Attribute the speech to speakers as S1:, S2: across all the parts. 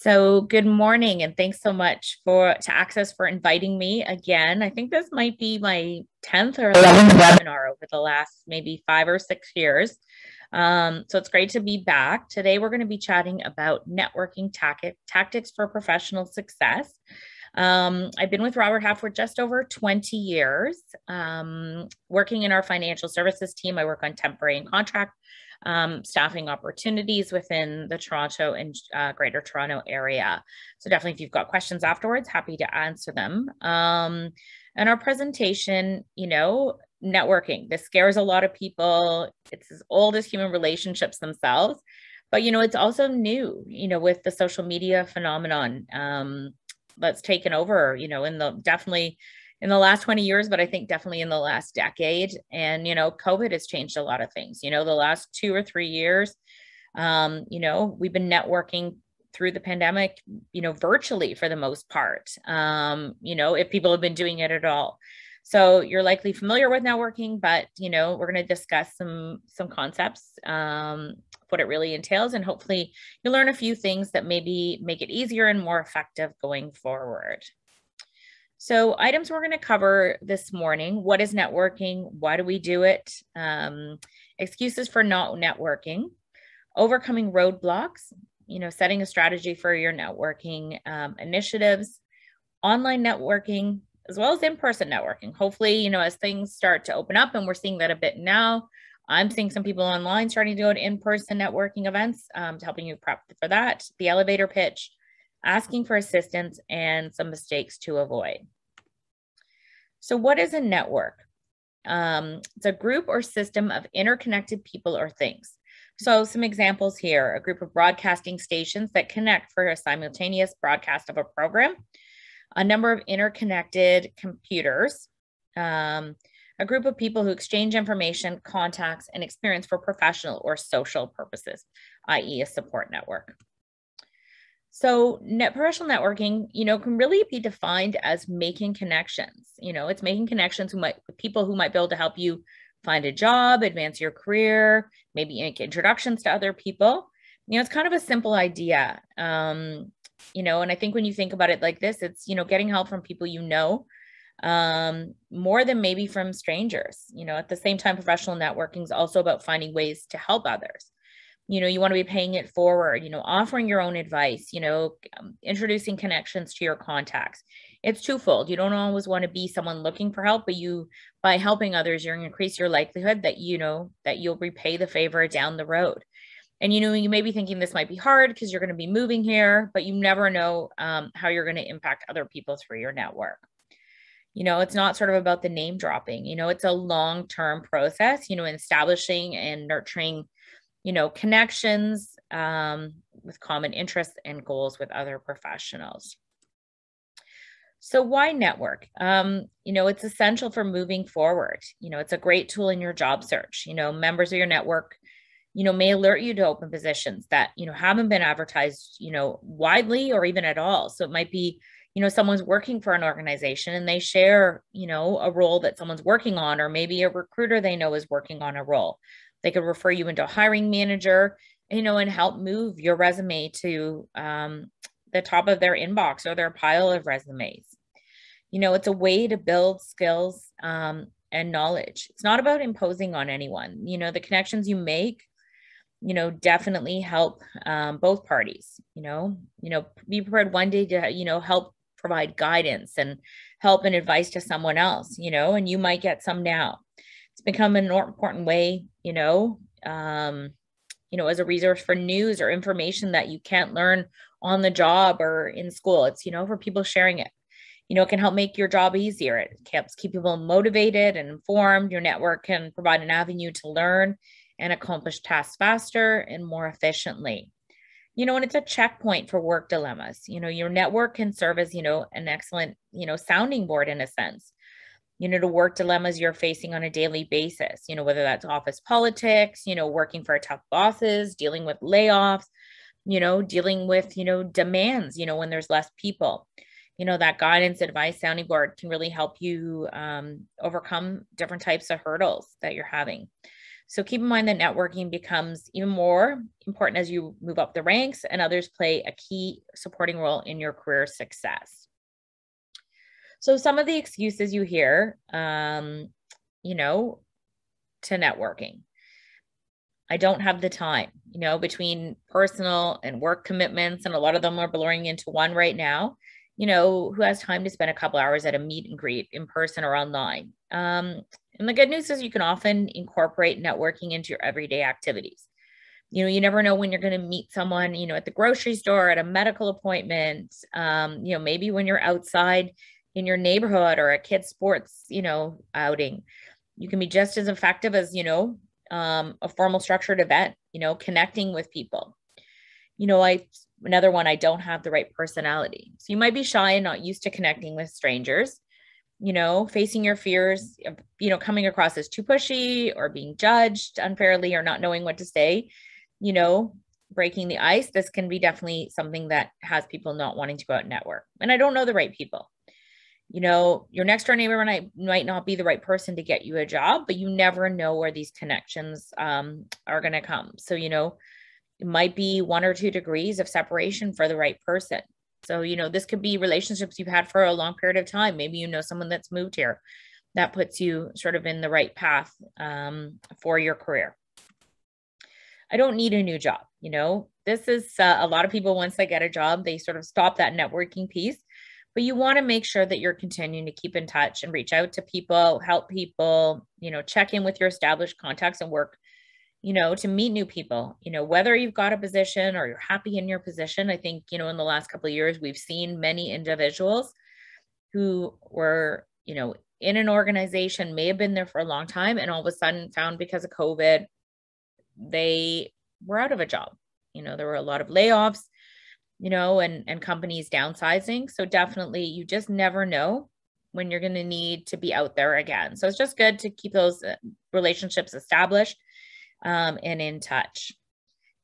S1: So good morning, and thanks so much to ACCESS for inviting me again. I think this might be my 10th or 11th webinar over the last maybe 5 or 6 years. So it's great to be back. Today we're going to be chatting about networking tactics for professional success. I've been with Robert Half for just over 20 years, working in our financial services team. I work on temporary and contract staffing opportunities within the Toronto and Greater Toronto area. So definitely, if you've got questions afterwards, happy to answer them. And our presentation, networking, this scares a lot of people. It's as old as human relationships themselves, but, it's also new, with the social media phenomenon that's taken over, definitely in the last 20 years, but I think definitely in the last decade. And, COVID has changed a lot of things. The last 2 or 3 years, we've been networking through the pandemic, virtually for the most part, if people have been doing it at all. So you're likely familiar with networking, but, we're going to discuss some concepts, what it really entails, and hopefully you'll learn a few things that maybe make it easier and more effective going forward. So items we're going to cover this morning: what is networking? Why do we do it? Excuses for not networking, overcoming roadblocks, setting a strategy for your networking initiatives, online networking, as well as in-person networking. Hopefully, as things start to open up, and we're seeing that a bit now, I'm seeing some people online starting to go to in-person networking events, helping you prep for that, the elevator pitch, asking for assistance, and some mistakes to avoid. So what is a network? It's a group or system of interconnected people or things. So some examples here: a group of broadcasting stations that connect for a simultaneous broadcast of a program, a number of interconnected computers, a group of people who exchange information, contacts, and experience for professional or social purposes, i.e. a support network. So professional networking, can really be defined as making connections. It's making connections with people who might be able to help you find a job, advance your career, maybe make introductions to other people. It's kind of a simple idea. And I think when you think about it like this, it's, getting help from people more than maybe from strangers. At the same time, professional networking is also about finding ways to help others. You want to be paying it forward, offering your own advice, introducing connections to your contacts. It's twofold. You don't always want to be someone looking for help, but by helping others, you're going to increase your likelihood that, that you'll repay the favor down the road. And, you may be thinking this might be hard because you're going to be moving here, but you never know how you're going to impact other people through your network. It's not sort of about the name dropping, it's a long-term process, in establishing and nurturing connections with common interests and goals with other professionals. So why network? It's essential for moving forward. It's a great tool in your job search. Members of your network, may alert you to open positions that, haven't been advertised, widely or even at all. So it might be, someone's working for an organization and they share, a role that someone's working on, or maybe a recruiter they know is working on a role. They could refer you into a hiring manager, and help move your resume to the top of their inbox or their pile of resumes. It's a way to build skills and knowledge. It's not about imposing on anyone. The connections you make, definitely help both parties. Be prepared one day to, help provide guidance and help and advice to someone else, and you might get some now. It's become an important way, as a resource for news or information that you can't learn on the job or in school. It's, for people sharing it. It can help make your job easier. It helps keep people motivated and informed. Your network can provide an avenue to learn and accomplish tasks faster and more efficiently. And it's a checkpoint for work dilemmas. Your network can serve as, an excellent, sounding board in a sense. To work dilemmas you're facing on a daily basis, whether that's office politics, working for tough bosses, dealing with layoffs, dealing with, demands, when there's less people. That guidance, advice, sounding board can really help you overcome different types of hurdles that you're having. So keep in mind that networking becomes even more important as you move up the ranks and others play a key supporting role in your career success. So some of the excuses you hear, you know, to networking. I don't have the time, you know, between personal and work commitments, and a lot of them are blurring into one right now. You know, who has time to spend a couple hours at a meet and greet in person or online? And the good news is you can often incorporate networking into your everyday activities. You know, you never know when you're going to meet someone, you know, at the grocery store, at a medical appointment, you know, maybe when you're outside in your neighborhood or a kid's sports, you know, outing. You can be just as effective as, you know, a formal structured event, you know, connecting with people. You know, another one, I don't have the right personality. So you might be shy and not used to connecting with strangers, you know, facing your fears of, you know, coming across as too pushy or being judged unfairly or not knowing what to say, you know, breaking the ice. This can be definitely something that has people not wanting to go out and network. And I don't know the right people. You know, your next door neighbor might not be the right person to get you a job, but you never know where these connections are going to come. So, you know, it might be 1 or 2 degrees of separation for the right person. So, you know, this could be relationships you've had for a long period of time. Maybe you know someone that's moved here. That puts you sort of in the right path for your career. I don't need a new job. You know, this is a lot of people, once they get a job, they sort of stop that networking piece. But you want to make sure that you're continuing to keep in touch and reach out to people, help people, you know, check in with your established contacts and work, you know, to meet new people. You know, whether you've got a position or you're happy in your position. I think, you know, in the last couple of years, we've seen many individuals who were, you know, in an organization, may have been there for a long time, and all of a sudden found because of COVID, they were out of a job. You know, there were a lot of layoffs, you know, and companies downsizing. So definitely, you just never know when you're going to need to be out there again. So it's just good to keep those relationships established and in touch.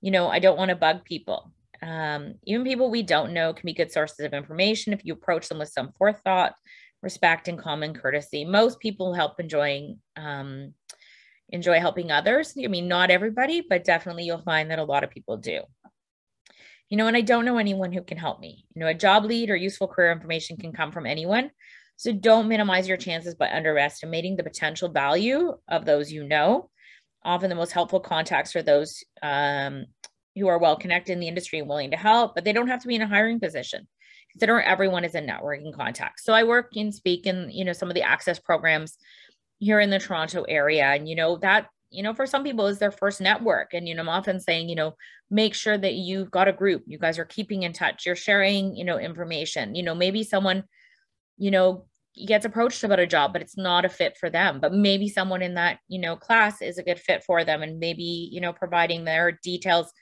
S1: You know, I don't want to bug people. Even people we don't know can be good sources of information if you approach them with some forethought, respect, and common courtesy. Most people enjoy helping others. I mean, not everybody, but definitely you'll find that a lot of people do. You know, and I don't know anyone who can help me. You know, a job lead or useful career information can come from anyone. So don't minimize your chances by underestimating the potential value of those you know. Often the most helpful contacts are those who are well connected in the industry and willing to help, but they don't have to be in a hiring position. Consider everyone is a networking contact. So I work and speak in, you know, some of the ACCESS programs here in the Toronto area. And, you know, that, you know, for some people is their first network. And, you know, I'm often saying, you know, make sure that you've got a group, you guys are keeping in touch, you're sharing, you know, information, you know, maybe someone, you know, gets approached about a job, but it's not a fit for them, but maybe someone in that, you know, class is a good fit for them. And maybe, you know, providing their details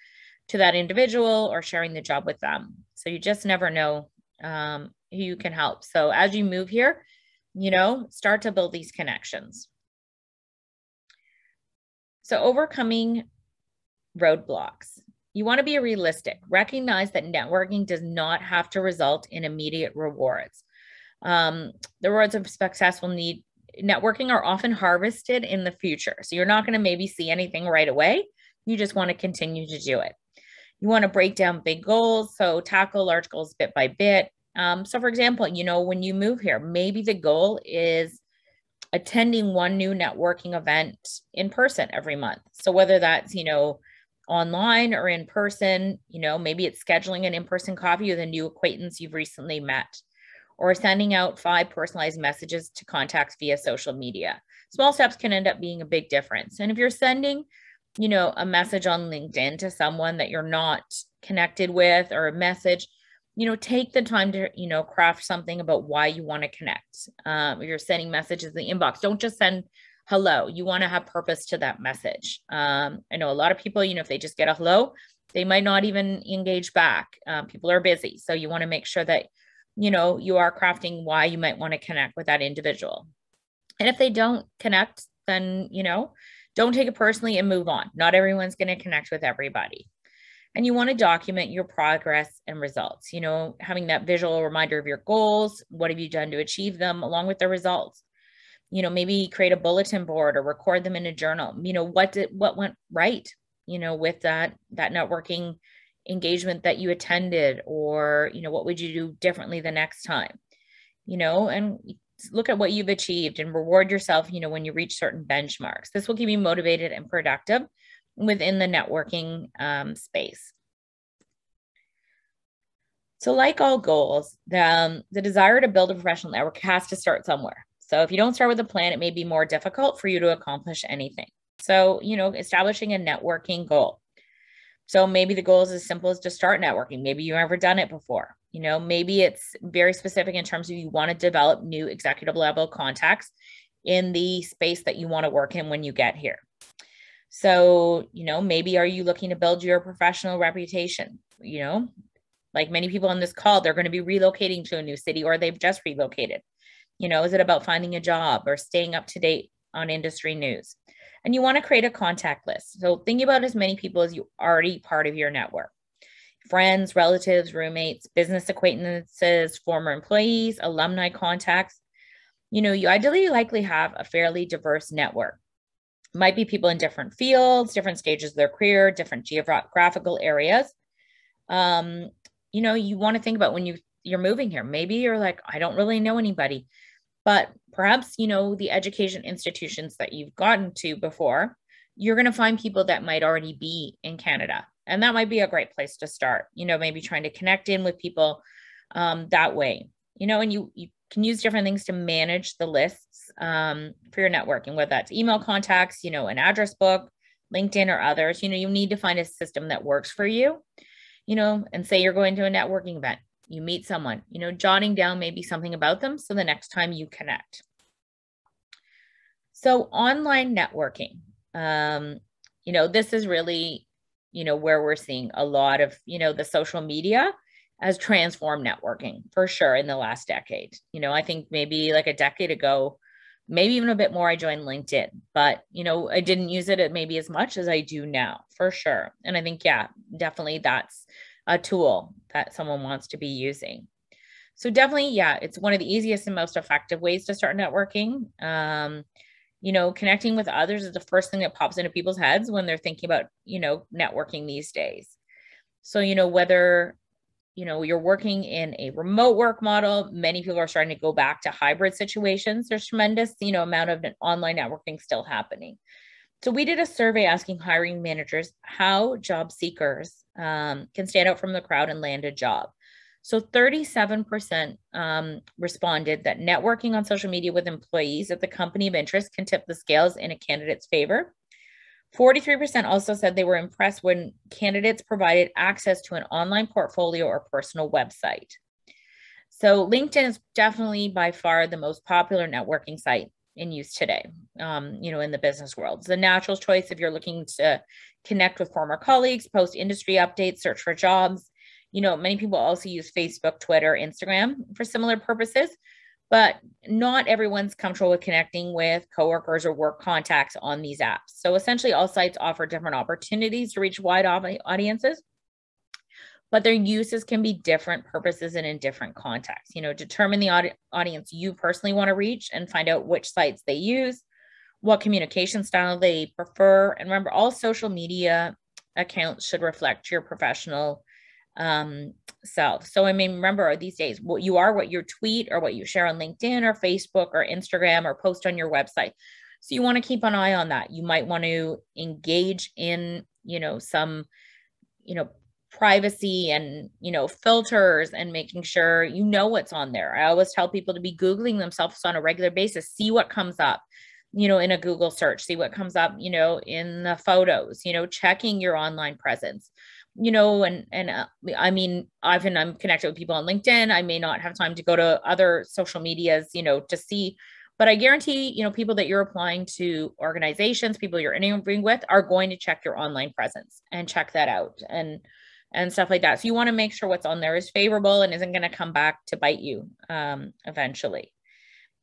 S1: to that individual or sharing the job with them. So you just never know who you can help. So as you move here, you know, start to build these connections. So overcoming roadblocks. You want to be realistic. Recognize that networking does not have to result in immediate rewards. The rewards of successful networking are often harvested in the future. So you're not going to maybe see anything right away. You just want to continue to do it. You want to break down big goals. So tackle large goals bit by bit. So for example, you know, when you move here, maybe the goal is attending one new networking event in person every month. So whether that's, you know, online or in person, you know, maybe it's scheduling an in-person coffee with a new acquaintance you've recently met, or sending out 5 personalized messages to contacts via social media. Small steps can end up being a big difference. And if you're sending, you know, a message on LinkedIn to someone that you're not connected with, or a message, you know, take the time to, you know, craft something about why you want to connect. If you're sending messages in the inbox, don't just send hello. You want to have purpose to that message. I know a lot of people, you know, if they just get a hello, they might not even engage back. People are busy. So you want to make sure that, you know, you are crafting why you might want to connect with that individual. And if they don't connect, then, you know, don't take it personally and move on. Not everyone's going to connect with everybody. And you want to document your progress and results, you know, having that visual reminder of your goals. What have you done to achieve them, along with the results? maybe create a bulletin board or record them in a journal. What went right, with that networking engagement that you attended, or, what would you do differently the next time, and look at what you've achieved and reward yourself, when you reach certain benchmarks. This will keep you motivated and productive within the networking space. So like all goals, the desire to build a professional network has to start somewhere. So if you don't start with a plan, it may be more difficult for you to accomplish anything. So, establishing a networking goal. So maybe the goal is as simple as to start networking. Maybe you've never done it before. Maybe it's very specific in terms of you want to develop new executive level contacts in the space that you want to work in when you get here. So, maybe are you looking to build your professional reputation? Like many people on this call, they're going to be relocating to a new city, or they've just relocated. Is it about finding a job or staying up to date on industry news? And you want to create a contact list. So think about as many people as you already part of your network: friends, relatives, roommates, business acquaintances, former employees, alumni contacts. You ideally likely have a fairly diverse network. It might be people in different fields, different stages of their career, different geographical areas. You want to think about when you're moving here. Maybe you're like, I don't really know anybody, but perhaps, the education institutions that you've gotten to before, you're going to find people that might already be in Canada. And that might be a great place to start, maybe trying to connect in with people that way, and you can use different things to manage the lists for your networking, whether that's email contacts, an address book, LinkedIn, or others. You need to find a system that works for you, and say you're going to a networking event, you meet someone, jotting down maybe something about them so the next time you connect. So online networking, this is really, where we're seeing a lot of, the social media has transformed networking for sure in the last decade. I think maybe like a decade ago, maybe even a bit more, I joined LinkedIn, but, I didn't use it maybe as much as I do now, for sure. And I think, yeah, definitely that's a tool that someone wants to be using. So definitely, yeah, it's one of the easiest and most effective ways to start networking. Connecting with others is the first thing that pops into people's heads when they're thinking about, networking these days. So, whether, you're working in a remote work model, many people are starting to go back to hybrid situations. There's tremendous, amount of online networking still happening. So we did a survey asking hiring managers how job seekers can stand out from the crowd and land a job. So 37% responded that networking on social media with employees at the company of interest can tip the scales in a candidate's favor. 43% also said they were impressed when candidates provided access to an online portfolio or personal website. So LinkedIn is definitely by far the most popular networking site in use today, in the business world. It's a natural choice if you're looking to connect with former colleagues, post industry updates, search for jobs. Many people also use Facebook, Twitter, Instagram for similar purposes, but not everyone's comfortable with connecting with coworkers or work contacts on these apps. So essentially all sites offer different opportunities to reach wide audiences, but their uses can be different purposes and in different contexts. Determine the audience you personally want to reach and find out which sites they use, what communication style they prefer. And remember, all social media accounts should reflect your professional self. So, remember these days, what you tweet or what you share on LinkedIn or Facebook or Instagram or post on your website. So you want to keep an eye on that. You might want to engage in, some, privacy and, filters and making sure what's on there. I always tell people to be Googling themselves on a regular basis, see what comes up, in a Google search, see what comes up, in the photos, checking your online presence, often I'm connected with people on LinkedIn. I may not have time to go to other social medias, to see, but I guarantee, people that you're applying to, organizations, people you're interviewing with, are going to check your online presence and check that out and stuff like that. So you want to make sure what's on there is favorable and isn't going to come back to bite you eventually.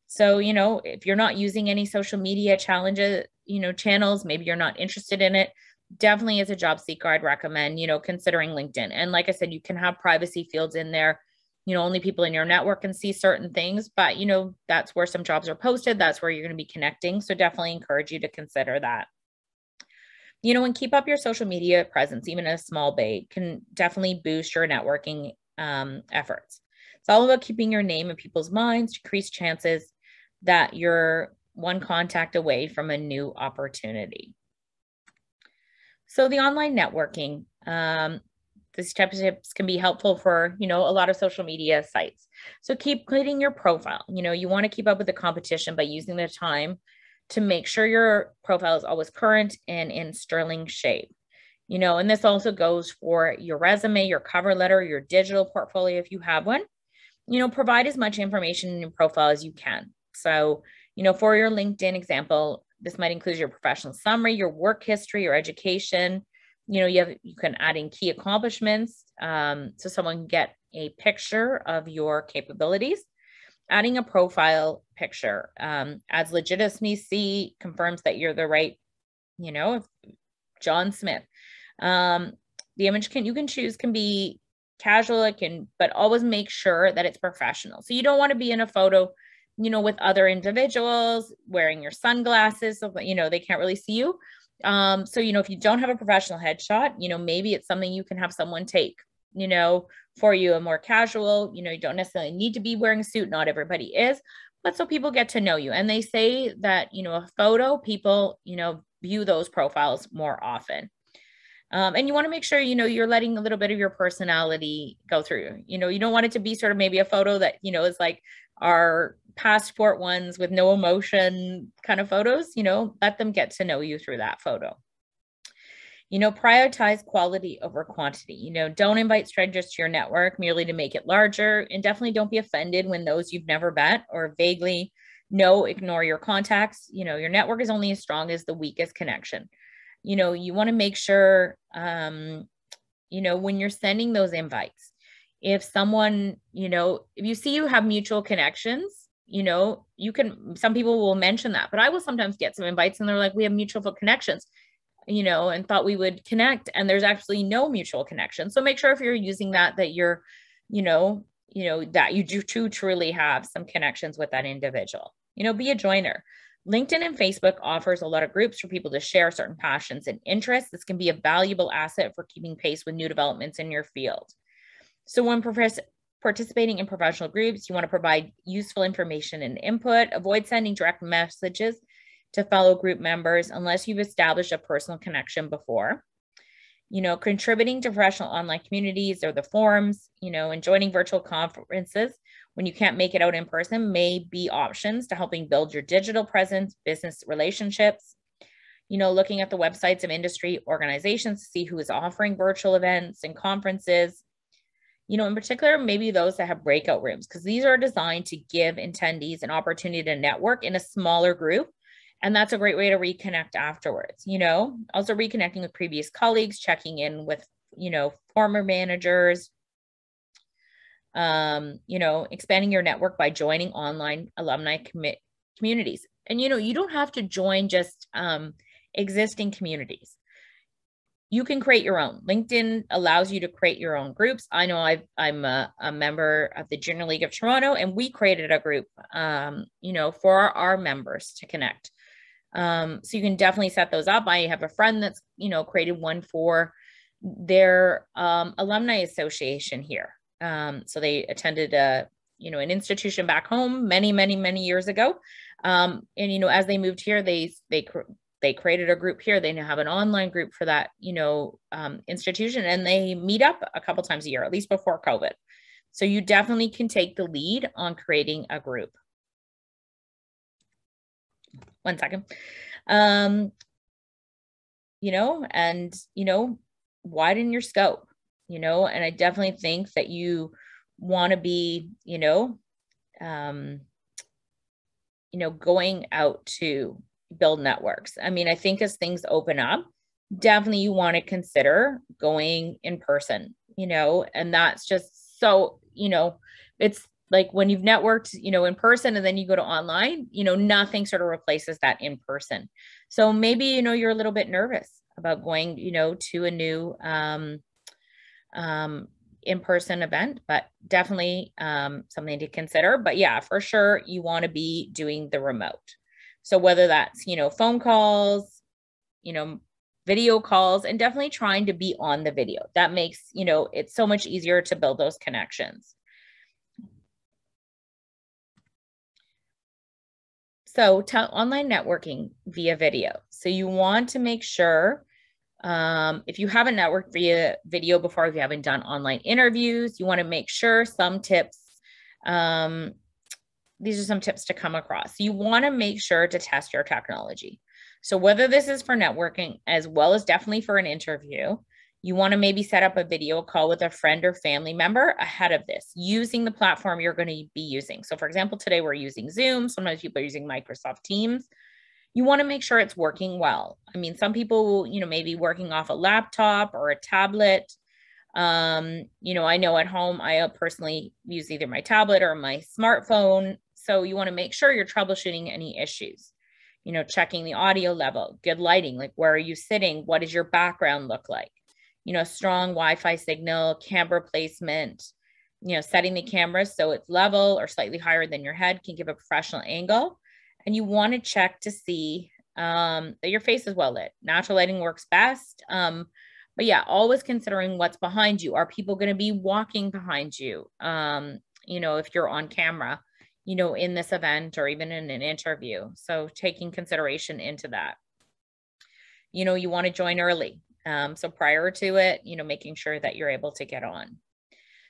S1: So, if you're not using any social media channels, maybe you're not interested in it, definitely as a job seeker, I'd recommend, considering LinkedIn. And like I said, you can have privacy fields in there only people in your network can see certain things, but, that's where some jobs are posted. That's where you're going to be connecting. So definitely encourage you to consider that. And keep up your social media presence, even in a small way, can definitely boost your networking efforts. It's all about keeping your name in people's minds to increase chances that you're one contact away from a new opportunity. So the online networking, these types of tips can be helpful for, a lot of social media sites. So keep creating your profile. You want to keep up with the competition by using the time to make sure your profile is always current and in sterling shape. And this also goes for your resume, your cover letter, your digital portfolio, if you have one. Provide as much information in your profile as you can. So, for your LinkedIn example, this might include your professional summary, your work history, your education. You can add in key accomplishments so someone can get a picture of your capabilities. Adding a profile picture adds legitimacy, confirms that you're the right, John Smith. The image you can choose can be casual, but always make sure that it's professional. So you don't want to be in a photo, with other individuals wearing your sunglasses so that, they can't really see you. So, if you don't have a professional headshot, maybe it's something you can have someone take, for you, a more casual, you don't necessarily need to be wearing a suit. Not everybody is, but so people get to know you. And they say that, a photo, people, view those profiles more often. And you want to make sure, you're letting a little bit of your personality go through. You don't want it to be sort of maybe a photo that, is like our passport ones with no emotion kind of photos. Let them get to know you through that photo. Prioritize quality over quantity. Don't invite strangers to your network merely to make it larger, and definitely don't be offended when those you've never met or vaguely ignore your contacts. Your network is only as strong as the weakest connection. You want to make sure, when you're sending those invites, if someone, if you see you have mutual connections, some people will mention that, but I will sometimes get some invites and they're like, we have mutual connections, and thought we would connect, and there's actually no mutual connection. So make sure if you're using that you're, that you do truly have some connections with that individual. Be a joiner. LinkedIn and Facebook offers a lot of groups for people to share certain passions and interests. This can be a valuable asset for keeping pace with new developments in your field. So when participating in professional groups, you want to provide useful information and input. Avoid sending direct messages to fellow group members unless you've established a personal connection before. Contributing to professional online communities or the forums, and joining virtual conferences when you can't make it out in person may be options to helping build your digital presence, business relationships. Looking at the websites of industry organizations to see who is offering virtual events and conferences. In particular, maybe those that have breakout rooms, because these are designed to give attendees an opportunity to network in a smaller group. And that's a great way to reconnect afterwards. Also reconnecting with previous colleagues, checking in with, former managers, expanding your network by joining online alumni communities. And, you don't have to join just existing communities. You can create your own. LinkedIn allows you to create your own groups. I know I'm a member of the Junior League of Toronto, and we created a group, for our members to connect. So you can definitely set those up. I have a friend that's, created one for their alumni association here. So they attended an institution back home many, many, many years ago. And, as they moved here, they created a group here. They now have an online group for that, institution, and they meet up a couple times a year, at least before COVID. So you definitely can take the lead on creating a group. One second. Widen your scope, and I definitely think that you want to be, going out to build networks. I mean, I think as things open up, definitely you want to consider going in person, and that's just so, it's like when you've networked, in person and then you go to online, nothing sort of replaces that in person. So maybe, you're a little bit nervous about going, to a new in-person event, but definitely something to consider. But yeah, for sure, you want to be doing the remote. So whether that's, phone calls, video calls, and definitely trying to be on the video. That makes, it's so much easier to build those connections. So online networking via video. So you want to make sure if you haven't networked via video before, if you haven't done online interviews, you want to make sure some tips. These are some tips to come across. You want to make sure to test your technology. So whether this is for networking as well as definitely for an interview, you want to maybe set up a video call with a friend or family member ahead of this, using the platform you're going to be using. So for example, today we're using Zoom. Sometimes people are using Microsoft Teams. You want to make sure it's working well. I mean, some people will, maybe working off a laptop or a tablet. I know at home, I personally use either my tablet or my smartphone. So you want to make sure you're troubleshooting any issues, checking the audio level, good lighting, like where are you sitting? What does your background look like? Strong Wi-Fi signal, camera placement, setting the camera so it's level or slightly higher than your head can give a professional angle. And you want to check to see that your face is well lit. Natural lighting works best. But yeah, always considering what's behind you. Are people going to be walking behind you? If you're on camera, in this event or even in an interview. So taking consideration into that. You want to join early. So prior to it, making sure that you're able to get on.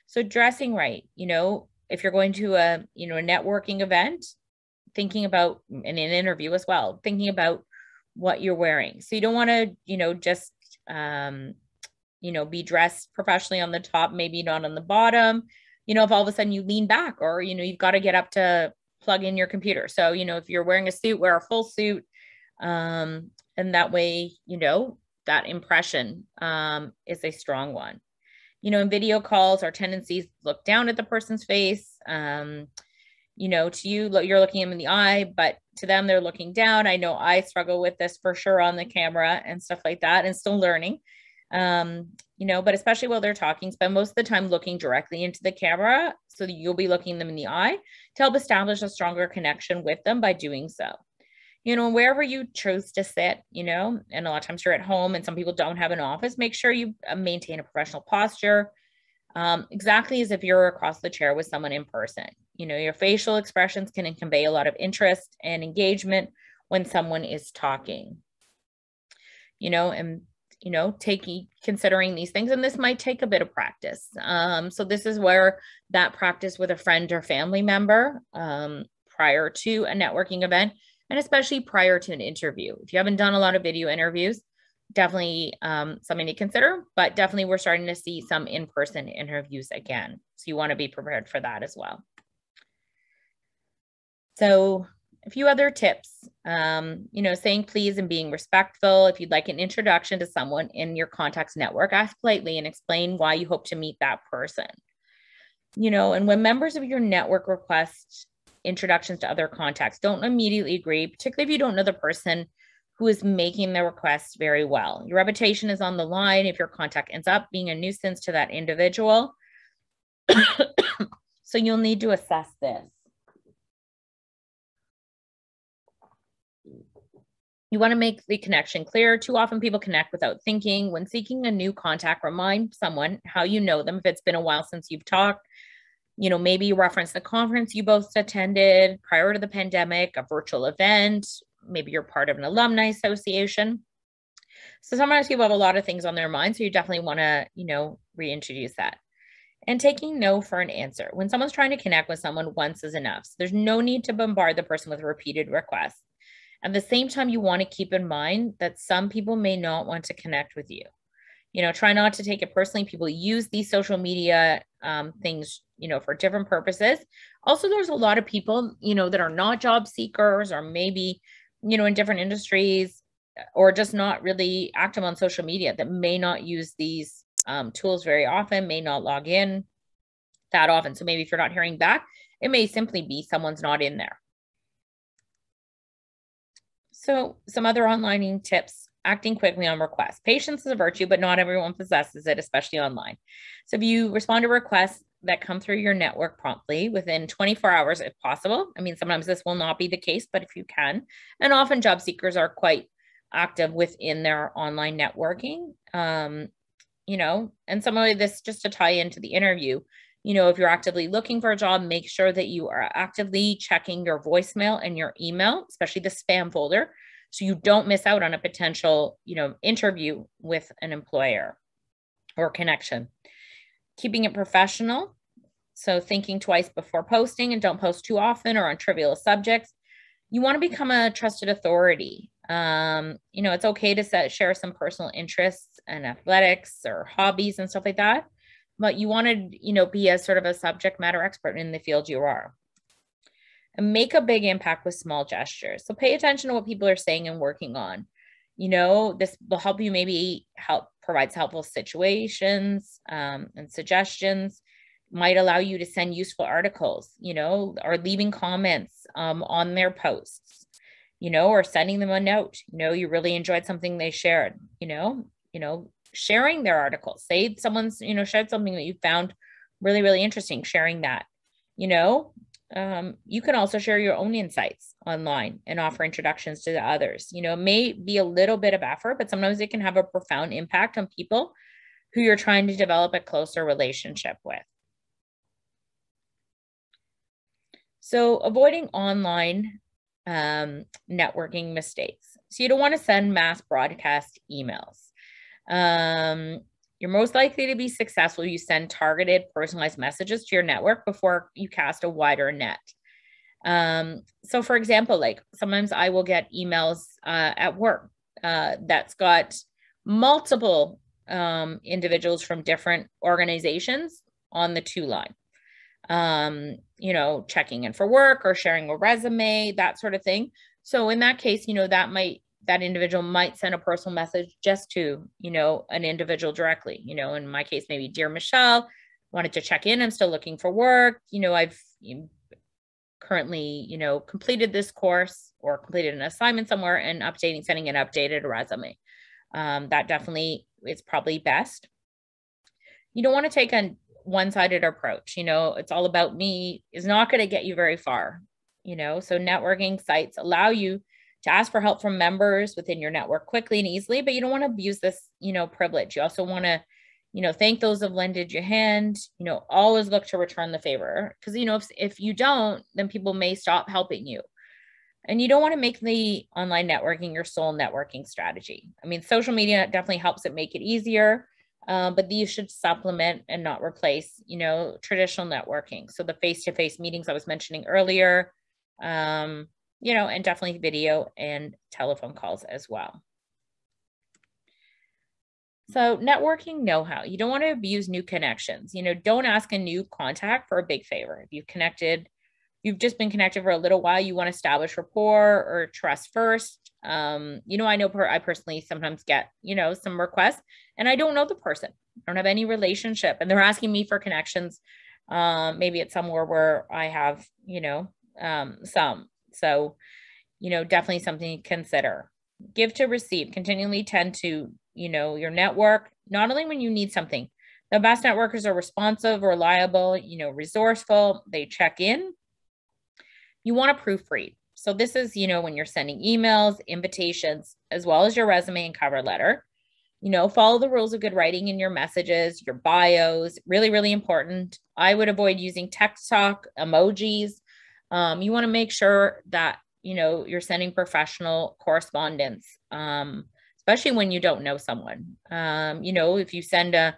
S1: So dressing right, if you're going to a networking event, thinking about, in an interview as well, thinking about what you're wearing. So you don't want to, just, be dressed professionally on the top, maybe not on the bottom, if all of a sudden you lean back or, you've got to get up to plug in your computer. So, if you're wearing a suit, wear a full suit. And that way, that impression is a strong one. In video calls, our tendencies look down at the person's face. To you, you're looking them in the eye, but to them, they're looking down. I know I struggle with this for sure on the camera and stuff like that, and still learning. But especially while they're talking, spend most of the time looking directly into the camera. So you'll be looking them in the eye to help establish a stronger connection with them by doing so. Wherever you choose to sit, and a lot of times you're at home and some people don't have an office, make sure you maintain a professional posture, exactly as if you're across the chair with someone in person. Your facial expressions can convey a lot of interest and engagement when someone is talking, considering these things, and this might take a bit of practice. So this is where that practice with a friend or family member prior to a networking event, and especially prior to an interview. If you haven't done a lot of video interviews, definitely something to consider, but definitely we're starting to see some in-person interviews again. So you want to be prepared for that as well. So a few other tips, saying please and being respectful. If you'd like an introduction to someone in your contacts network, ask politely and explain why you hope to meet that person. And when members of your network request introductions to other contacts, don't immediately agree, particularly if you don't know the person who is making the request very well. Your reputation is on the line if your contact ends up being a nuisance to that individual. So you'll need to assess this. You want to make the connection clear. Too often people connect without thinking. When seeking a new contact, remind someone how you know them. If it's been a while since you've talked, maybe you reference the conference you both attended prior to the pandemic, a virtual event, maybe you're part of an alumni association. So sometimes people have a lot of things on their mind. So you definitely want to, reintroduce that. And taking no for an answer. When someone's trying to connect with someone, once is enough. So there's no need to bombard the person with repeated requests. At the same time, you want to keep in mind that some people may not want to connect with you. Try not to take it personally. People use these social media things, for different purposes. Also, there's a lot of people, that are not job seekers or maybe, in different industries or just not really active on social media that may not use these tools very often, may not log in that often. So maybe if you're not hearing back, it may simply be someone's not in there. So some other online tips acting quickly on requests. Patience is a virtue, but not everyone possesses it, especially online. So if you respond to requests that come through your network promptly within 24 hours, if possible. I mean, sometimes this will not be the case, but if you can, and often job seekers are quite active within their online networking, and some of this just to tie into the interview, if you're actively looking for a job, make sure that you are actively checking your voicemail and your email, especially the spam folder, so you don't miss out on a potential, interview with an employer or connection. Keeping it professional. So thinking twice before posting, and don't post too often or on trivial subjects. You want to become a trusted authority. It's okay to share some personal interests and athletics or hobbies and stuff like that, but you want to, be a sort of a subject matter expert in the field you are. And make a big impact with small gestures. So pay attention to what people are saying and working on. This will help you provides helpful situations and suggestions, might allow you to send useful articles, or leaving comments on their posts, or sending them a note, you really enjoyed something they shared, sharing their articles. Say someone's, shared something that you found really, really interesting, sharing that, you can also share your own insights online and offer introductions to the others. It may be a little bit of effort, but sometimes it can have a profound impact on people who you're trying to develop a closer relationship with. So avoiding online networking mistakes. So you don't want to send mass broadcast emails. You're most likely to be successful. You send targeted, personalized messages to your network before you cast a wider net. So for example, like sometimes I will get emails at work that's got multiple individuals from different organizations on the to line. Checking in for work or sharing a resume, that sort of thing. So in that case, that individual might send a personal message just to, an individual directly, in my case, maybe, dear Michelle, wanted to check in. I'm still looking for work. I've currently, completed this course or completed an assignment somewhere, and sending an updated resume. That definitely is probably best. You don't want to take a one-sided approach. It's all about me is not going to get you very far. So networking sites allow you to ask for help from members within your network quickly and easily, but you don't want to abuse this, privilege. You also want to, thank those who've lended you a hand, always look to return the favor. Because, if you don't, then people may stop helping you. And you don't want to make the online networking your sole networking strategy. I mean, social media definitely helps it make it easier, but these should supplement and not replace, traditional networking. So the face-to-face meetings I was mentioning earlier, and definitely video and telephone calls as well. So networking know-how. You don't want to abuse new connections. Don't ask a new contact for a big favor. If you've just been connected for a little while, you want to establish rapport or trust first. I know I personally sometimes get, some requests and I don't know the person. I don't have any relationship and they're asking me for connections. Maybe it's somewhere where I have, some. So, definitely something to consider. Give to receive. Continually tend to, your network, not only when you need something. The best networkers are responsive, reliable, resourceful. They check in. You want to proofread. So this is, when you're sending emails, invitations, as well as your resume and cover letter. Follow the rules of good writing in your messages, your bios, really, really important. I would avoid using text talk, emojis. You want to make sure that, you're sending professional correspondence, especially when you don't know someone. If you send an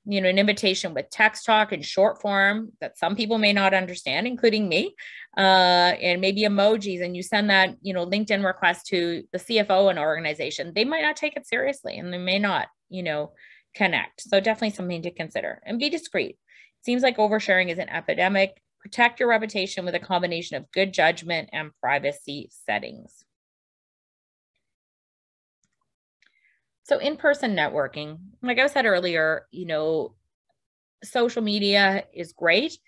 S1: invitation with text talk in short form that some people may not understand, including me, and maybe emojis, and you send that, LinkedIn request to the CFO in an organization, they might not take it seriously and they may not, connect. So definitely something to consider, and be discreet. It seems like oversharing is an epidemic. Protect your reputation with a combination of good judgment and privacy settings. So in-person networking, like I said earlier, social media is great,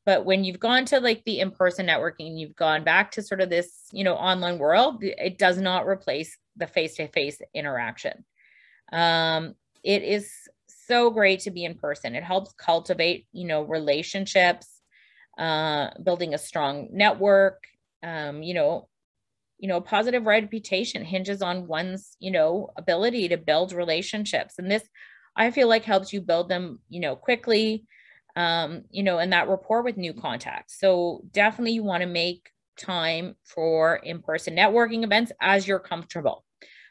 S1: but when you've gone to like the in-person networking, you've gone back to sort of this, online world, it does not replace the face-to-face interaction. It is so great to be in person. It helps cultivate, relationships, building a strong network. A positive reputation hinges on one's, ability to build relationships. And this, I feel like, helps you build them, quickly, and that rapport with new contacts. So definitely you want to make time for in-person networking events as you're comfortable.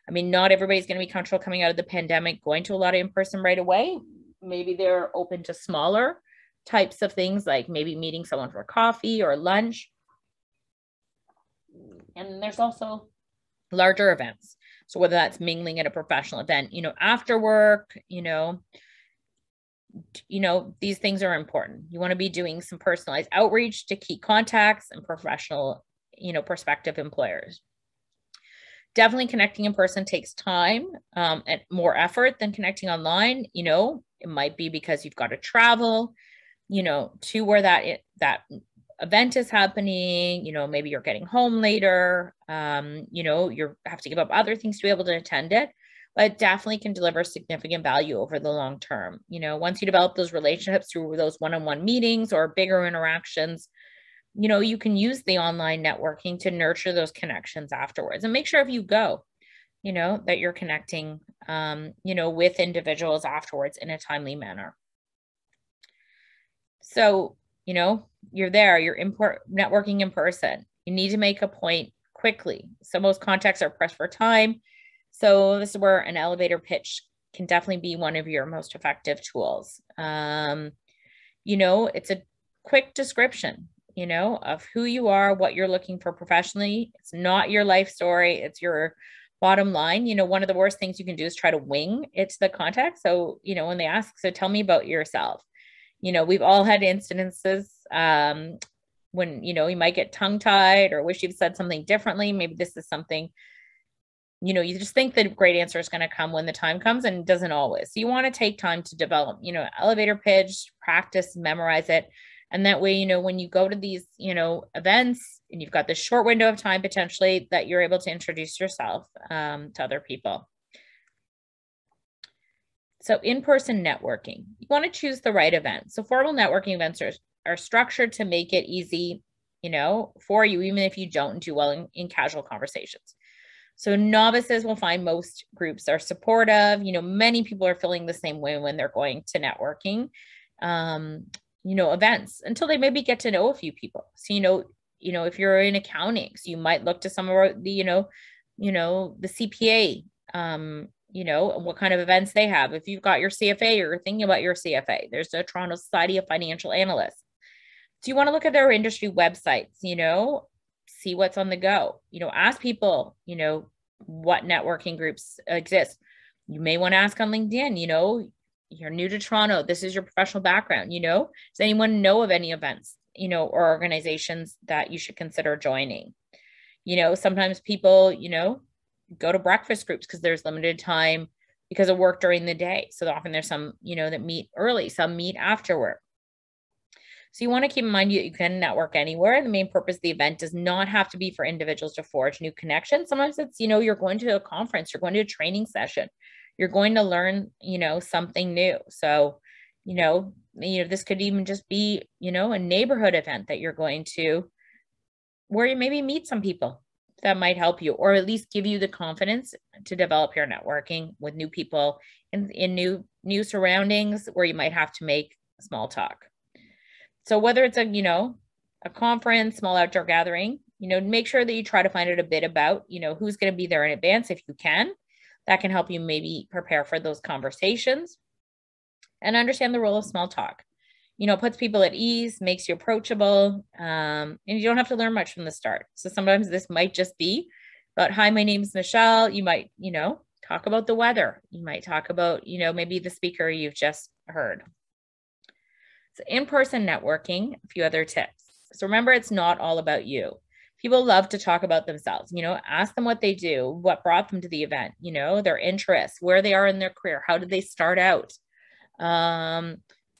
S1: I mean, not everybody's going to be comfortable coming out of the pandemic, going to a lot of in-person right away. Maybe they're open to smaller types of things, like maybe meeting someone for coffee or lunch. And there's also larger events. So whether that's mingling at a professional event, after work, these things are important. You want to be doing some personalized outreach to key contacts and professional, prospective employers. Definitely connecting in person takes time and more effort than connecting online. It might be because you've got to travel, to where that event is happening. Maybe you're getting home later. You have to give up other things to be able to attend it, but it definitely can deliver significant value over the long term. Once you develop those relationships through those one-on-one meetings or bigger interactions, you can use the online networking to nurture those connections afterwards, and make sure if you go, that you're connecting, with individuals afterwards in a timely manner. So, you're there, you're networking in person. You need to make a point quickly. So most contacts are pressed for time. So this is where an elevator pitch can definitely be one of your most effective tools. It's a quick description, of who you are, what you're looking for professionally. It's not your life story. It's your bottom line. One of the worst things you can do is try to wing it to the contact. So, when they ask, so tell me about yourself. We've all had incidences when, you might get tongue-tied or wish you've said something differently. Maybe this is something, you just think the great answer is going to come when the time comes, and it doesn't always. So you want to take time to develop, elevator pitch, practice, memorize it. And that way, when you go to these, events and you've got this short window of time potentially, that you're able to introduce yourself to other people. So in-person networking, you want to choose the right event. So formal networking events are structured to make it easy, for you, even if you don't do well in casual conversations. So novices will find most groups are supportive. Many people are feeling the same way when they're going to networking, events, until they maybe get to know a few people. So, if you're in accounting, so you might look to some of the, the CPA, what kind of events they have. If you've got your CFA or you're thinking about your CFA, there's the Toronto Society of Financial Analysts. So you want to look at their industry websites, see what's on the go, ask people, what networking groups exist. You may want to ask on LinkedIn, you're new to Toronto. This is your professional background. Does anyone know of any events, or organizations that you should consider joining? Sometimes people, go to breakfast groups because there's limited time because of work during the day. So often there's some, that meet early, some meet after work. So you want to keep in mind you can network anywhere. The main purpose of the event does not have to be for individuals to forge new connections. Sometimes it's, you're going to a conference, you're going to a training session, you're going to learn, something new. So, this could even just be, a neighborhood event that you're going to, where you maybe meet some people that might help you, or at least give you the confidence to develop your networking with new people in new surroundings where you might have to make small talk. So whether it's a conference, small outdoor gathering, make sure that you try to find out a bit about, who's going to be there in advance if you can. That can help you maybe prepare for those conversations and understand the role of small talk. Puts people at ease, makes you approachable, and you don't have to learn much from the start. So sometimes this might just be about, hi, my name's Michelle. You might, talk about the weather. You might talk about, maybe the speaker you've just heard. So in-person networking, a few other tips. So remember, it's not all about you. People love to talk about themselves, ask them what they do, what brought them to the event, their interests, where they are in their career, how did they start out?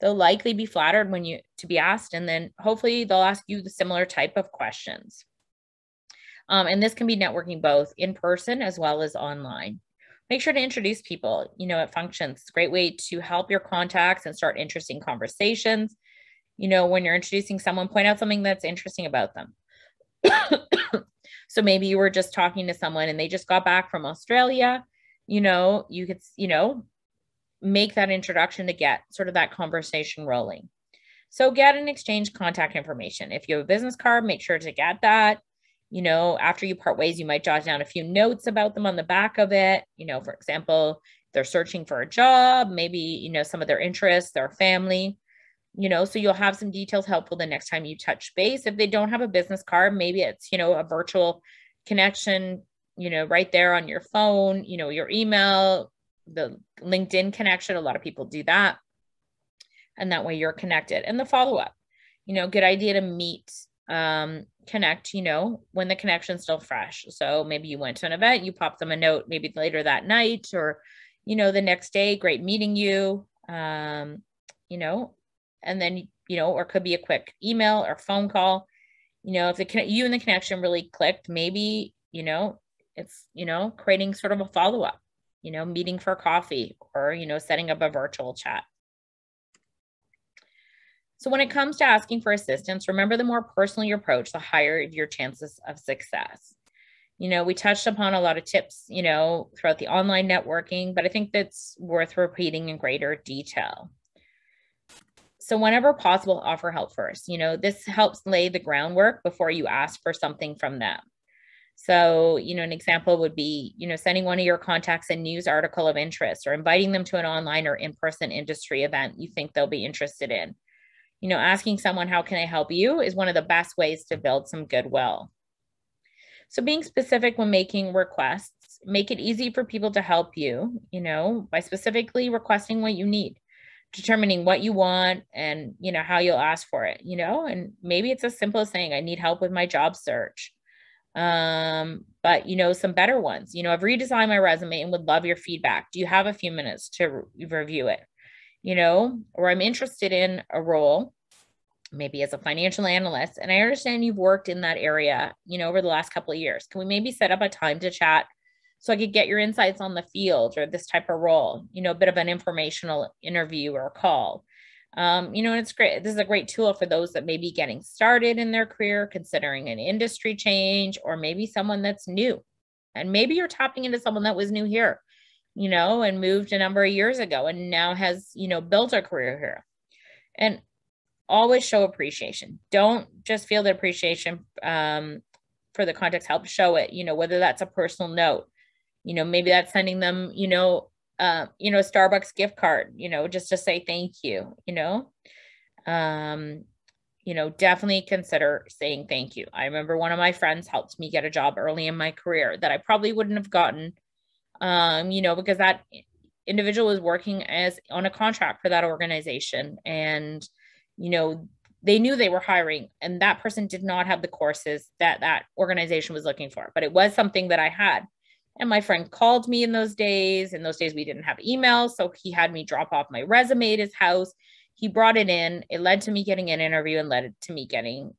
S1: They'll likely be flattered to be asked, and then hopefully they'll ask you the similar type of questions. And this can be networking both in person as well as online. Make sure to introduce people, at functions. It's a great way to help your contacts and start interesting conversations. When you're introducing someone, point out something that's interesting about them. So maybe you were just talking to someone and they just got back from Australia, you could, make that introduction to get sort of that conversation rolling. So get and exchange contact information. If you have a business card, make sure to get that. After you part ways, you might jot down a few notes about them on the back of it. For example, if they're searching for a job, maybe, some of their interests, their family, so you'll have some details helpful the next time you touch base. If they don't have a business card, maybe it's, a virtual connection, right there on your phone, your email, the LinkedIn connection. A lot of people do that. And that way you're connected. And the follow-up, good idea to meet, connect, when the connection's still fresh. So maybe you went to an event, you pop them a note, maybe later that night or, the next day, great meeting you, and then, or it could be a quick email or phone call, if you and the connection really clicked, maybe, it's, creating sort of a follow-up, meeting for coffee or, setting up a virtual chat. So when it comes to asking for assistance, remember the more personal you approach, the higher your chances of success. We touched upon a lot of tips, throughout the online networking, but I think that's worth repeating in greater detail. So whenever possible, offer help first. This helps lay the groundwork before you ask for something from them. So, an example would be, sending one of your contacts a news article of interest or inviting them to an online or in-person industry event you think they'll be interested in. Asking someone, how can I help you, is one of the best ways to build some goodwill. So being specific when making requests, make it easy for people to help you, by specifically requesting what you need, determining what you want and, how you'll ask for it, and maybe it's as simple as saying, I need help with my job search. But, some better ones, I've redesigned my resume and would love your feedback. Do you have a few minutes to review it? Or I'm interested in a role, maybe as a financial analyst, and I understand you've worked in that area, over the last couple of years. Can we maybe set up a time to chat so I could get your insights on the field or this type of role, a bit of an informational interview or call. And it's great. This is a great tool for those that may be getting started in their career, considering an industry change, or maybe someone that's new. And maybe you're tapping into someone that was new here, and moved a number of years ago and now has, built a career here. And always show appreciation. Don't just feel the appreciation for the context, help show it, whether that's a personal note, maybe that's sending them, a Starbucks gift card, just to say thank you, definitely consider saying thank you. I remember one of my friends helped me get a job early in my career that I probably wouldn't have gotten, because that individual was working on a contract for that organization. And, they knew they were hiring and that person did not have the courses that organization was looking for, but it was something that I had. And my friend called me in those days. In those days, we didn't have email. So he had me drop off my resume at his house. He brought it in. It led to me getting an interview and led to me getting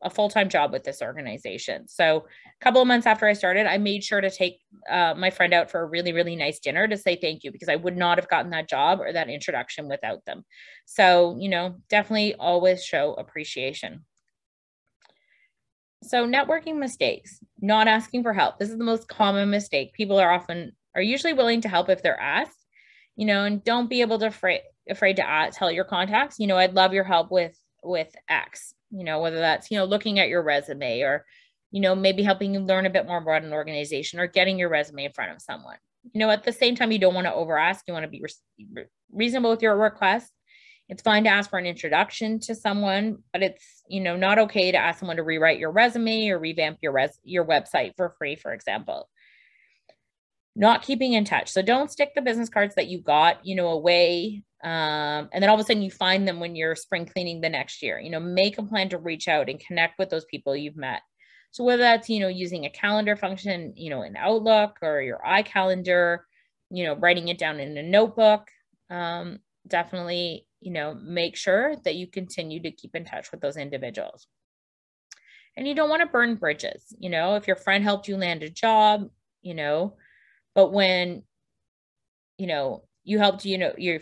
S1: a full-time job with this organization. So a couple of months after I started, I made sure to take my friend out for a really, really nice dinner to say thank you, because I would not have gotten that job or that introduction without them. So, definitely always show appreciation. So networking mistakes, not asking for help. This is the most common mistake. People are usually willing to help if they're asked, and don't be able to afraid to tell your contacts, I'd love your help with X, whether that's, looking at your resume or, maybe helping you learn a bit more about an organization or getting your resume in front of someone. At the same time, you don't want to over ask. You want to be reasonable with your request. It's fine to ask for an introduction to someone, but it's, not okay to ask someone to rewrite your resume or revamp your website for free, for example. Not keeping in touch. So don't stick the business cards that you got, away. And then all of a sudden you find them when you're spring cleaning the next year. Make a plan to reach out and connect with those people you've met. So whether that's, using a calendar function, in Outlook or your iCalendar, writing it down in a notebook, definitely, make sure that you continue to keep in touch with those individuals. And you don't want to burn bridges. You know, if your friend helped you land a job, you know, but when, you know, you helped, you know, you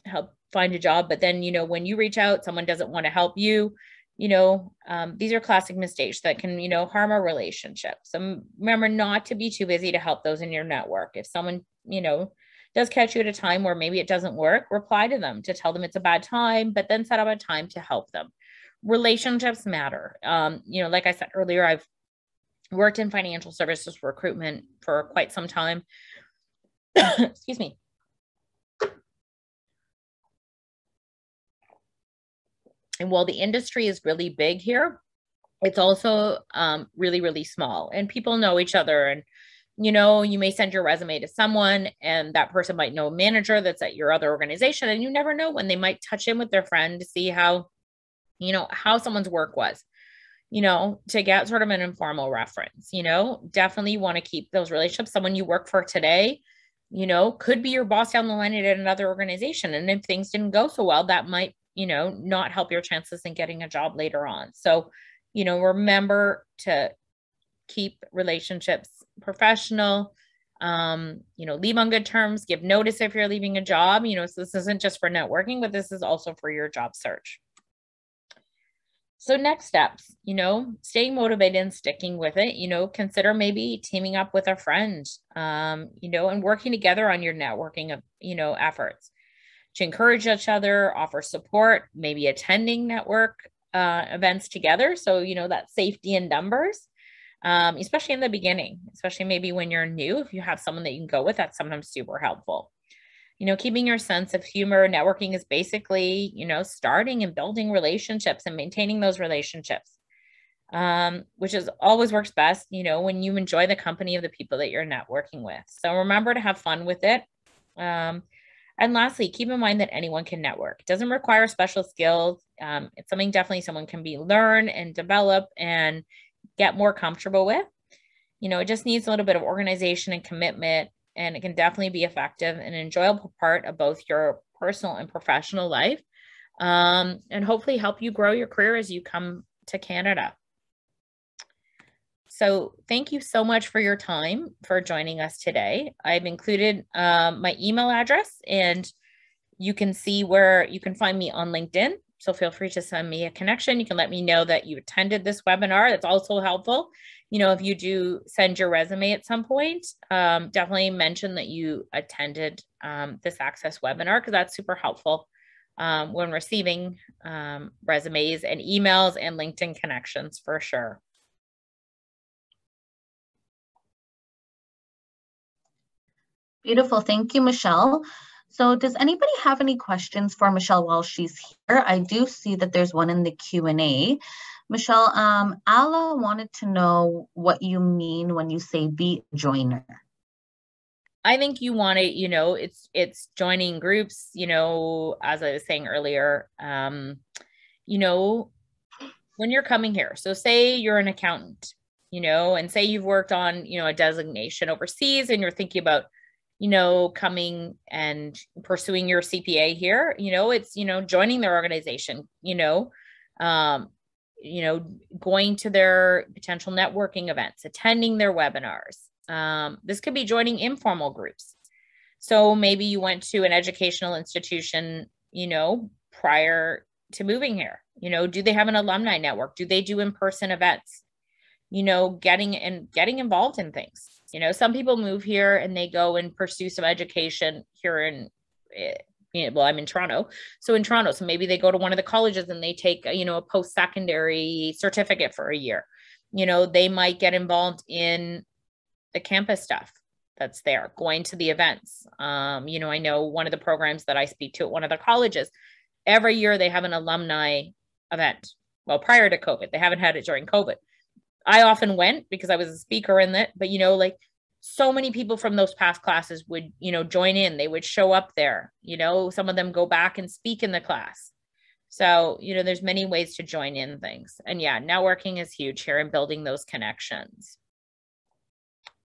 S1: help find a job, but then, you know, when you reach out, someone doesn't want to help you, you know, these are classic mistakes that can, you know, harm a relationship. So remember not to be too busy to help those in your network. If someone, you know, does catch you at a time where maybe it doesn't work, reply to them to tell them it's a bad time, but then set up a time to help them. Relationships matter. You know, like I said earlier, I've worked in financial services recruitment for quite some time. Excuse me. And while the industry is really big here, it's also really, really small, and people know each other. And, you know, you may send your resume to someone and that person might know a manager that's at your other organization, and you never know when they might touch in with their friend to see how, you know, how someone's work was, you know, to get sort of an informal reference. You know, definitely want to keep those relationships. Someone you work for today, you know, could be your boss down the line at another organization. And if things didn't go so well, that might, you know, not help your chances in getting a job later on. So, you know, remember to keep relationships professional, you know, leave on good terms, give notice if you're leaving a job, you know, so this isn't just for networking, but this is also for your job search. So next steps, you know, staying motivated and sticking with it, you know, consider maybe teaming up with a friend, you know, and working together on your networking, you know, efforts to encourage each other, offer support, maybe attending network events together. So, you know, that safety in numbers, especially in the beginning, especially maybe when you're new, if you have someone that you can go with, that's sometimes super helpful. You know, keeping your sense of humor. Networking is basically, you know, starting and building relationships and maintaining those relationships, which is always works best, you know, when you enjoy the company of the people that you're networking with. So remember to have fun with it. And lastly, keep in mind that anyone can network. It doesn't require special skills. It's something definitely someone can learn and develop and get more comfortable with. You know, it just needs a little bit of organization and commitment, and it can definitely be effective and an enjoyable part of both your personal and professional life, and hopefully help you grow your career as you come to Canada. So thank you so much for your time for joining us today. I've included my email address, and you can see where you can find me on LinkedIn. So feel free to send me a connection. You can let me know that you attended this webinar. That's also helpful. You know, if you do send your resume at some point, definitely mention that you attended this ACCESS webinar, because that's super helpful when receiving resumes and emails and LinkedIn connections for sure.
S2: Beautiful. Thank you, Michelle. So does anybody have any questions for Michelle while she's here? I do see that there's one in the Q&A. Michelle, Ala wanted to know what you mean when you say be a joiner.
S1: I think you want to, you know, it's joining groups, you know, as I was saying earlier, you know, when you're coming here. So say you're an accountant, you know, and say you've worked on, you know, a designation overseas, and you're thinking about, you know, coming and pursuing your CPA here, you know, it's, you know, joining their organization, you know, going to their potential networking events, attending their webinars. This could be joining informal groups. So maybe you went to an educational institution, you know, prior to moving here. You know, do they have an alumni network? Do they do in-person events? You know, getting involved in things. You know, some people move here and they go and pursue some education here in, well, I'm in Toronto. So in Toronto, so maybe they go to one of the colleges and they take, you know, a post-secondary certificate for a year. You know, they might get involved in the campus stuff that's there, going to the events. You know, I know one of the programs that I speak to at one of the colleges, every year they have an alumni event. Well, prior to COVID, they haven't had it during COVID. I often went because I was a speaker in it, but, you know, like so many people from those past classes would, you know, join in, they would show up there, you know, some of them go back and speak in the class. So, you know, there's many ways to join in things. And yeah, networking is huge here and building those connections.